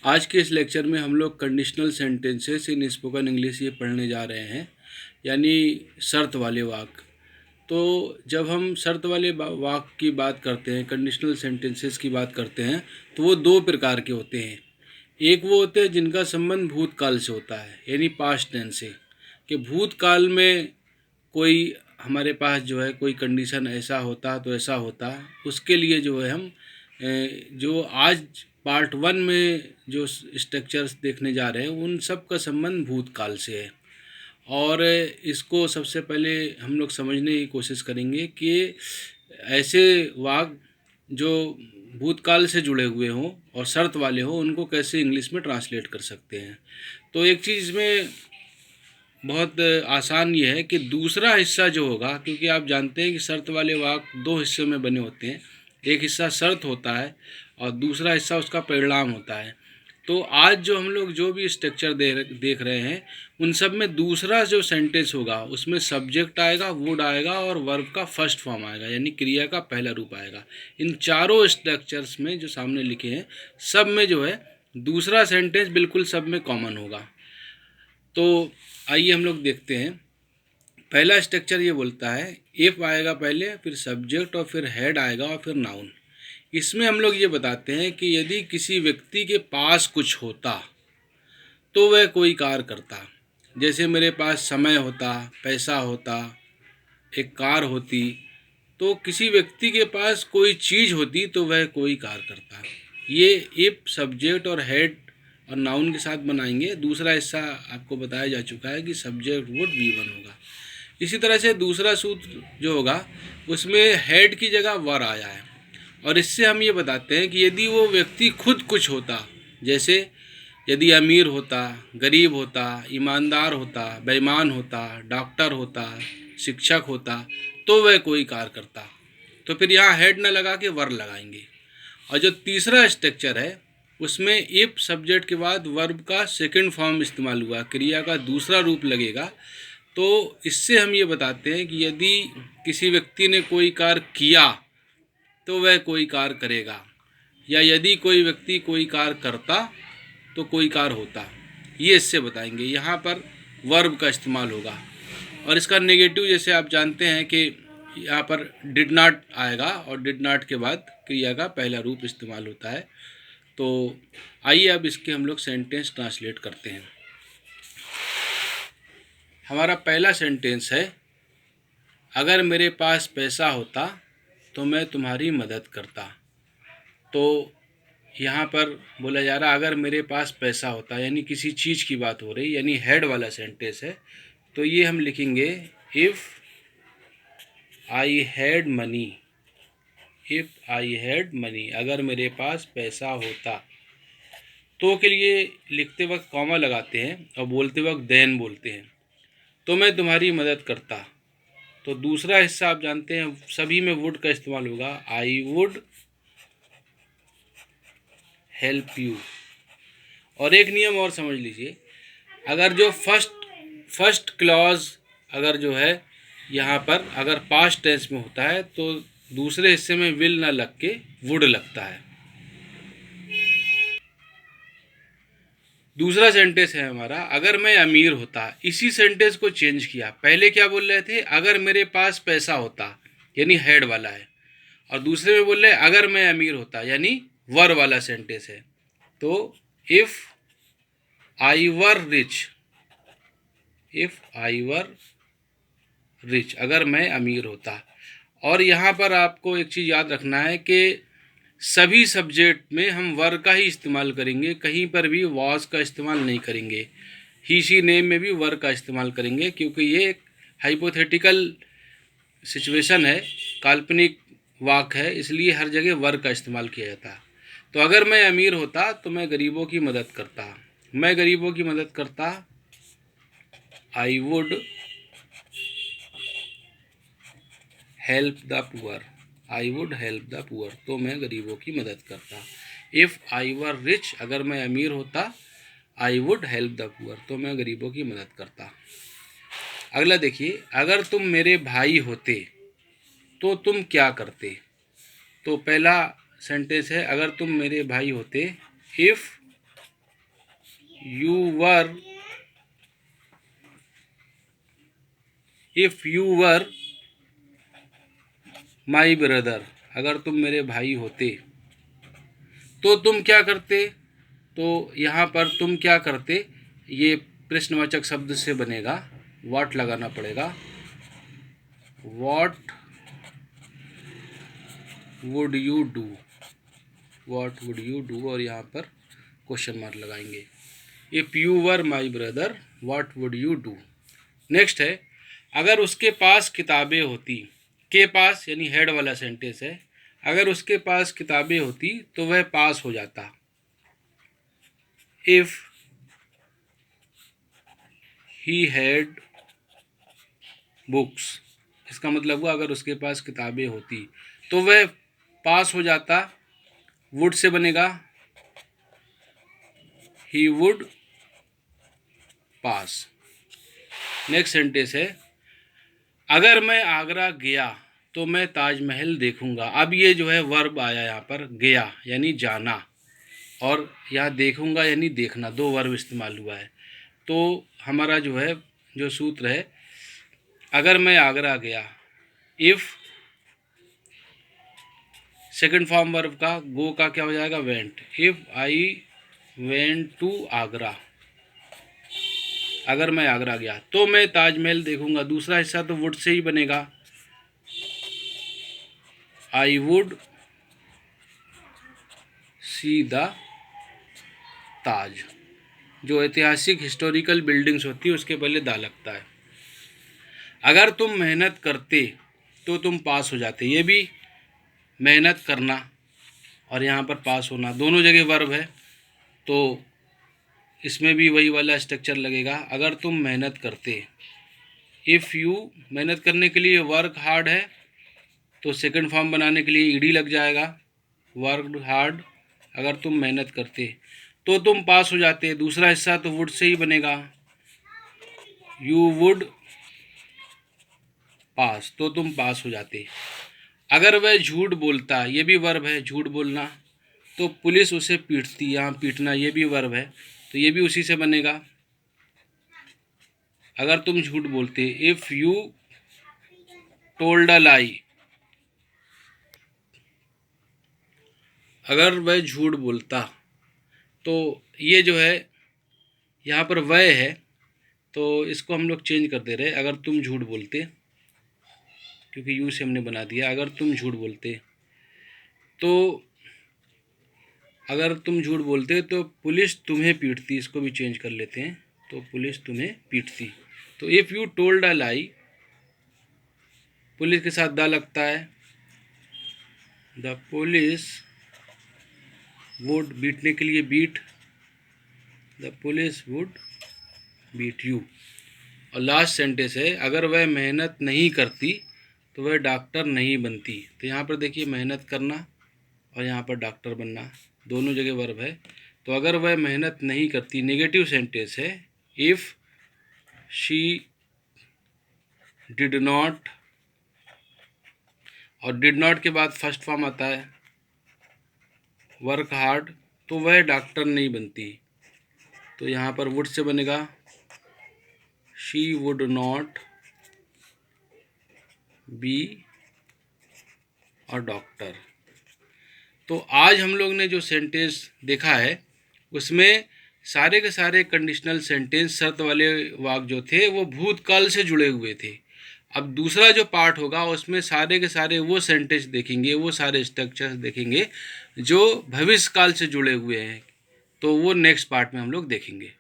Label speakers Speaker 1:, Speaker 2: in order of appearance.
Speaker 1: आज के इस लेक्चर में हम लोग कंडीशनल सेंटेंसेस इन स्पोकन इंग्लिश ये पढ़ने जा रहे हैं, यानी शर्त वाले वाक्य। तो जब हम शर्त वाले वाक्य की बात करते हैं, कंडीशनल सेंटेंसेस की बात करते हैं, तो वो दो प्रकार के होते हैं। एक वो होते हैं जिनका संबंध भूतकाल से होता है, यानी पास्ट टेंस से, कि भूतकाल में कोई हमारे पास जो है कोई कंडीशन ऐसा होता तो ऐसा होता, उसके लिए जो है हम जो आज पार्ट 1 में जो स्ट्रक्चर्स देखने जा रहे हैं उन सब का संबंध भूतकाल से है। और इसको सबसे पहले हम लोग समझने की कोशिश करेंगे कि ऐसे वाक्य जो भूतकाल से जुड़े हुए हों और शर्त वाले हों उनको कैसे इंग्लिश में ट्रांसलेट कर सकते हैं। तो एक चीज़ इसमें बहुत आसान ये है कि दूसरा हिस्सा जो होगा, क्योंकि आप जानते हैं कि शर्त वाले वाक्य दो हिस्सों में बने होते हैं, एक हिस्सा शर्त होता है और दूसरा हिस्सा उसका परिणाम होता है। तो आज जो हम लोग जो भी स्ट्रक्चर देख रहे हैं उन सब में दूसरा जो सेंटेंस होगा उसमें सब्जेक्ट आएगा, वुड आएगा और वर्ब का फर्स्ट फॉर्म आएगा, यानी क्रिया का पहला रूप आएगा। इन चारों स्ट्रक्चर्स में जो सामने लिखे हैं सब में जो है दूसरा सेंटेंस बिल्कुल सब में कॉमन होगा। तो आइए हम लोग देखते हैं। पहला स्ट्रक्चर ये बोलता है इफ आएगा पहले, फिर सब्जेक्ट और फिर हेड आएगा और फिर नाउन। इसमें हम लोग ये बताते हैं कि यदि किसी व्यक्ति के पास कुछ होता तो वह कोई कार्य करता। जैसे मेरे पास समय होता, पैसा होता, एक कार होती, तो किसी व्यक्ति के पास कोई चीज़ होती तो वह कोई कार्य करता। ये इफ सब्जेक्ट और हेड और नाउन के साथ बनाएंगे। दूसरा हिस्सा आपको बताया जा चुका है कि सब्जेक्ट वुड V1 होगा। इसी तरह से दूसरा सूत्र जो होगा उसमें हेड की जगह वर आया है, और इससे हम ये बताते हैं कि यदि वो व्यक्ति खुद कुछ होता, जैसे यदि अमीर होता, गरीब होता, ईमानदार होता, बेईमान होता, डॉक्टर होता, शिक्षक होता, तो वह कोई कार्य करता। तो फिर यहाँ हेड न लगा के वर लगाएंगे। और जो तीसरा स्ट्रक्चर है उसमें इफ सब्जेक्ट के बाद वर्ब का सेकंड फॉर्म इस्तेमाल हुआ, क्रिया का दूसरा रूप लगेगा। तो इससे हम ये बताते हैं कि यदि किसी व्यक्ति ने कोई कार्य किया तो वह कोई कार्य करेगा, या यदि कोई व्यक्ति कोई कार्य करता तो कोई कार्य होता। ये इससे बताएंगे। यहाँ पर वर्ब का इस्तेमाल होगा, और इसका नेगेटिव जैसे आप जानते हैं कि यहाँ पर डिड नॉट आएगा और डिड नॉट के बाद क्रिया का पहला रूप इस्तेमाल होता है। तो आइए अब इसके हम लोग सेंटेंस ट्रांसलेट करते हैं। हमारा पहला सेंटेंस है अगर मेरे पास पैसा होता तो मैं तुम्हारी मदद करता। तो यहाँ पर बोला जा रहा अगर मेरे पास पैसा होता, यानी किसी चीज़ की बात हो रही, यानी हेड वाला सेंटेंस है। तो ये हम लिखेंगे if I had money. If I had money, अगर मेरे पास पैसा होता। तो के लिए लिखते वक्त कॉमा लगाते हैं और बोलते वक्त देन बोलते हैं। तो मैं तुम्हारी मदद करता। तो दूसरा हिस्सा आप जानते हैं सभी में वुड का इस्तेमाल होगा, आई वुड हेल्प यू। और एक नियम और समझ लीजिए, अगर जो फर्स्ट क्लॉज अगर जो है यहाँ पर अगर पास्ट टेंस में होता है तो दूसरे हिस्से में विल ना लग के वुड लगता है। दूसरा सेंटेंस है हमारा अगर मैं अमीर होता। इसी सेंटेंस को चेंज किया। पहले क्या बोल रहे थे, अगर मेरे पास पैसा होता, यानी हेड वाला है, और दूसरे में बोल रहे अगर मैं अमीर होता, यानी वर वाला सेंटेंस है। तो if I were rich, if I were rich, अगर मैं अमीर होता। और यहाँ पर आपको एक चीज़ याद रखना है कि सभी सब्जेक्ट में हम वर का ही इस्तेमाल करेंगे, कहीं पर भी वॉज का इस्तेमाल नहीं करेंगे। ही शी नेम में भी वर का इस्तेमाल करेंगे, क्योंकि ये एक हाइपोथेटिकल सिचुएशन है, काल्पनिक वाक्य है, इसलिए हर जगह वर का इस्तेमाल किया जाता है। तो अगर मैं अमीर होता तो मैं गरीबों की मदद करता। मैं गरीबों की मदद करता, I would help the poor. I would help the poor, तो मैं गरीबों की मदद करता। इफ़ आई वर रिच, अगर मैं अमीर होता, I would help the poor, तो मैं गरीबों की मदद करता। अगला देखिए, अगर तुम मेरे भाई होते तो तुम क्या करते। तो पहला सेंटेंस है अगर तुम मेरे भाई होते, if you were, if you were my brother, अगर तुम मेरे भाई होते तो तुम क्या करते। तो यहाँ पर तुम क्या करते, ये प्रश्नवाचक शब्द से बनेगा, व्हाट लगाना पड़ेगा, what would you do, what would you do, और यहाँ पर क्वेश्चन मार्क लगाएंगे। If you were my brother what would you do. Next है, अगर उसके पास किताबें होती, के पास यानी हेड वाला सेंटेंस है, अगर उसके पास किताबें होती तो वह पास हो जाता। इफ़ ही हैड बुक्स, इसका मतलब हुआ अगर उसके पास किताबें होती तो वह पास हो जाता। वुड से बनेगा he would pass. Next sentence है, अगर मैं आगरा गया तो मैं ताजमहल देखूंगा। अब ये जो है वर्ब आया यहाँ पर, गया यानी जाना और यहाँ देखूंगा यानी देखना, दो वर्ब इस्तेमाल हुआ है। तो हमारा जो है जो सूत्र है, अगर मैं आगरा गया, इफ़ सेकंड फॉर्म वर्ब का गो का क्या हो जाएगा, went. If I went to Agra, अगर मैं आगरा गया तो मैं ताजमहल देखूंगा। दूसरा हिस्सा तो वुड से ही बनेगा, आई वुड सी द ताज। जो ऐतिहासिक हिस्टोरिकल बिल्डिंग्स होती है उसके पहले दा लगता है। अगर तुम मेहनत करते तो तुम पास हो जाते, ये भी मेहनत करना और यहाँ पर पास होना दोनों जगह वर्ब है, तो इसमें भी वही वाला स्ट्रक्चर लगेगा। अगर तुम मेहनत करते, इफ़ यू, मेहनत करने के लिए वर्क हार्ड है तो सेकंड फॉर्म बनाने के लिए ईडी लग जाएगा, वर्क हार्ड। अगर तुम मेहनत करते तो तुम पास हो जाते, दूसरा हिस्सा तो वुड से ही बनेगा, यू वुड पास, तो तुम पास हो जाते। अगर वह झूठ बोलता, ये भी वर्ब है झूठ बोलना, तो पुलिस उसे पीटती, यहाँ पीटना ये भी वर्ब है तो ये भी उसी से बनेगा। अगर तुम झूठ बोलते, इफ़ यू टोल्ड अ लाई, अगर वह झूठ बोलता, तो ये जो है यहाँ पर वह है तो इसको हम लोग चेंज कर दे रहे, अगर तुम झूठ बोलते, क्योंकि यू से हमने बना दिया। अगर तुम झूठ बोलते तो, अगर तुम झूठ बोलते तो पुलिस तुम्हें पीटती, इसको भी चेंज कर लेते हैं, तो पुलिस तुम्हें पीटती। तो if you told a lie, police के साथ द लगता है, द पुलिस वुड, बीटने के लिए beat, the police would beat you. और लास्ट सेंटेंस है, अगर वह मेहनत नहीं करती तो वह डॉक्टर नहीं बनती। तो यहाँ पर देखिए मेहनत करना और यहाँ पर डॉक्टर बनना दोनों जगह वर्ब है। तो अगर वह मेहनत नहीं करती, नेगेटिव सेंटेंस है, इफ़ शी डिड नॉट, और डिड नॉट के बाद फर्स्ट फॉर्म आता है वर्क हार्ड, तो वह डॉक्टर नहीं बनती। तो यहाँ पर वुड से बनेगा, she would not be a doctor. तो आज हम लोग ने जो सेंटेंस देखा है उसमें सारे के सारे कंडीशनल सेंटेंस, शर्त वाले वाक्य जो थे वो भूतकाल से जुड़े हुए थे। अब दूसरा जो पार्ट होगा उसमें सारे के सारे वो सेंटेंस देखेंगे, वो सारे स्ट्रक्चर्स देखेंगे जो भविष्य काल से जुड़े हुए हैं। तो वो नेक्स्ट पार्ट में हम लोग देखेंगे।